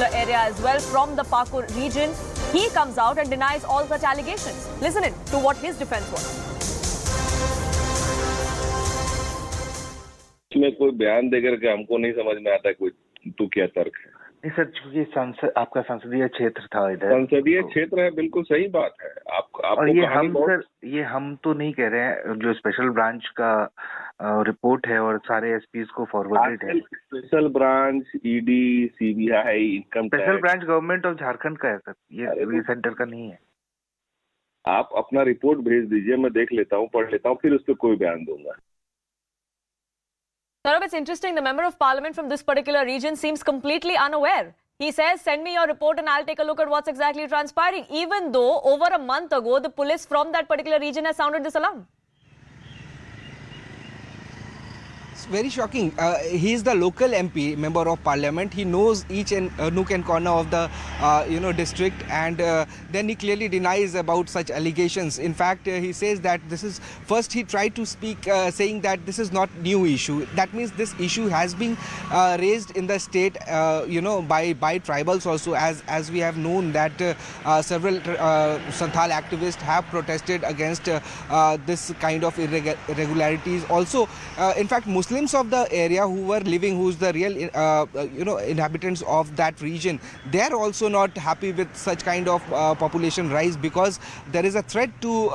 particular area as well from the Pakur region. He comes out and denies all such allegations. Listen in to what his defense was. इसमें कोई बयान देकर के हमको नहीं समझ में आता कोई तो क्या तर्क है। नहीं सर, चूंकि आपका संसदीय क्षेत्र था इधर, संसदीय क्षेत्र है, बिल्कुल सही बात है। और ये हम तो नहीं कह रहे हैं, जो स्पेशल ब्रांच का रिपोर्ट है और सारे एसपीज को फॉरवर्डेड है। Special branch, ED, CBI, income tax, special branch government of Jharkhand का है सर, ये सेंटर का नहीं है। आप अपना रिपोर्ट भेज दीजिए, मैं देख लेता हूँ, पढ़ लेता हूँ, फिर उस पर कोई बयान दूंगा। Saurabh, it's interesting. The member of parliament from this particular region seems completely unaware. He says, send me your report and I'll take a look at what's exactly transpiring. Even though over a month ago, the police from that particular region has sounded this alarm. It's very shocking. He is the local MP, member of parliament. He knows each and nook and corner of the district, and then he clearly denies about such allegations. In fact, he says that this is first he tried to speak saying that this is not new issue. That means this issue has been raised in the state, by tribals also, as we have known that several Santhal activists have protested against this kind of irregularities. Also, in fact, Muslims of the area who were living, who's the real inhabitants of that region, they are also not happy with such kind of population rise, because there is a threat to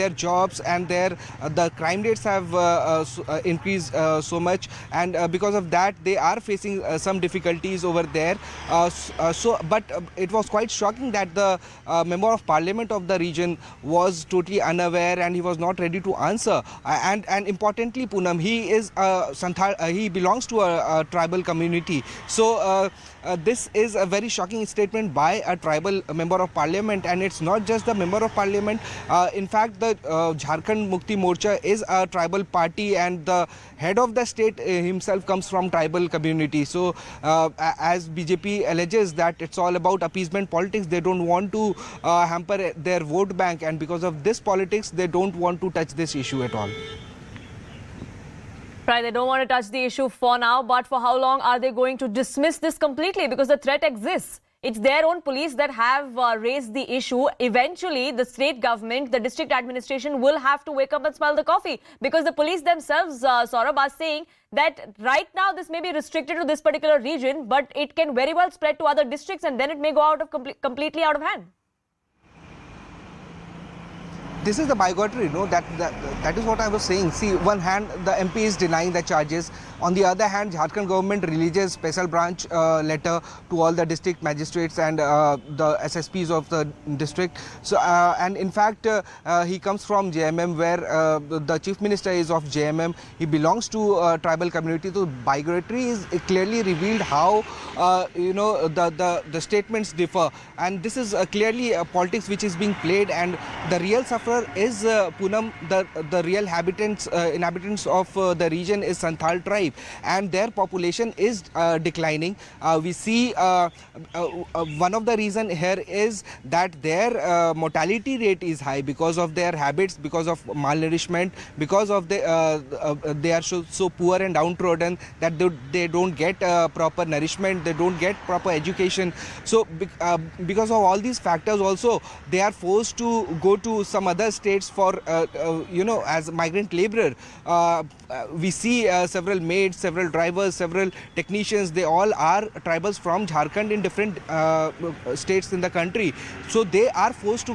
their jobs, and the crime rates have increased so much, and because of that they are facing some difficulties over there. But it was quite shocking that the member of parliament of the region was totally unaware, and he was not ready to answer. And importantly, Poonam, he is Santhal, he belongs to a tribal community. So this is a very shocking statement by a tribal member of parliament, and it's not just the member of parliament. In fact, the Jharkhand Mukti Morcha is a tribal party, and the head of the state himself comes from tribal community. So as BJP alleges that it's all about appeasement politics, they don't want to hamper their vote bank, and because of this politics they don't want to touch this issue at all. Right, they don't want to touch the issue for now, but for how long are they going to dismiss this completely? Because the threat exists. It's their own police that have raised the issue. Eventually, the state government, the district administration will have to wake up and smell the coffee, because the police themselves, Saurabh, are saying that right now this may be restricted to this particular region, but it can very well spread to other districts, and then it may go out of completely out of hand. This is the bigotry, that is what I was saying. See, one hand the MP is denying the charges. On the other hand, Jharkhand government releases special branch letter to all the district magistrates and the SSPs of the district. So, and in fact, he comes from JMM, where the chief minister is of JMM. He belongs to a tribal community. So, bigotry is clearly revealed how the statements differ, and this is clearly politics which is being played, and the real sufferer is Poonam, the real inhabitants of the region is Santhal tribe, and their population is declining. We see one of the reason here is that their mortality rate is high because of their habits, because of malnourishment, because of they are so poor and downtrodden that they don't get proper nourishment, they don't get proper education. So because of all these factors also, they are forced to go to some other states for as migrant laborer. We see several maids, several drivers, several technicians, they all are tribals from Jharkhand in different states in the country. So they are forced to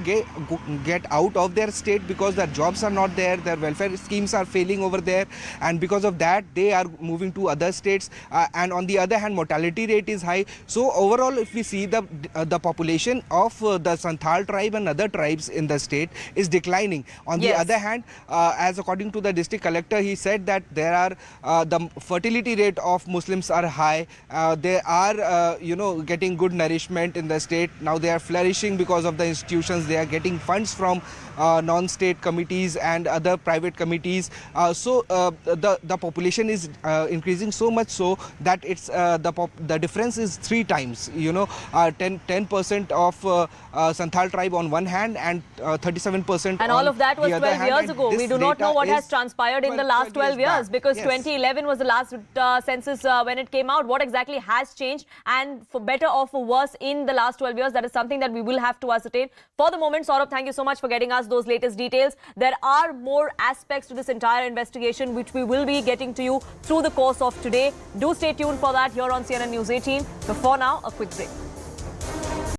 get out of their state because their jobs are not there, their welfare schemes are failing over there, and because of that they are moving to other states, and on the other hand mortality rate is high. So overall, if we see the population of the Santhal tribe and other tribes in the state is declining. On the other hand, as according to the district collector, he said that there are the fertility rate of Muslims are high. They are getting good nourishment in the state. Now they are flourishing because of the institutions. They are getting funds from non-state committees and other private committees. So the population is increasing so much so that it's the difference is 3 times. 10% of Santhal tribe on one hand, and 37%. And all of that was 12 years ago. We do not know what has transpired in the last 12 years, because 2011 was was the last census when it came out? What exactly has changed, and for better or for worse in the last 12 years? That is something that we will have to ascertain. For the moment, Saurabh, thank you so much for getting us those latest details. There are more aspects to this entire investigation which we will be getting to you through the course of today. Do stay tuned for that here on CNN News 18. But for now, a quick break.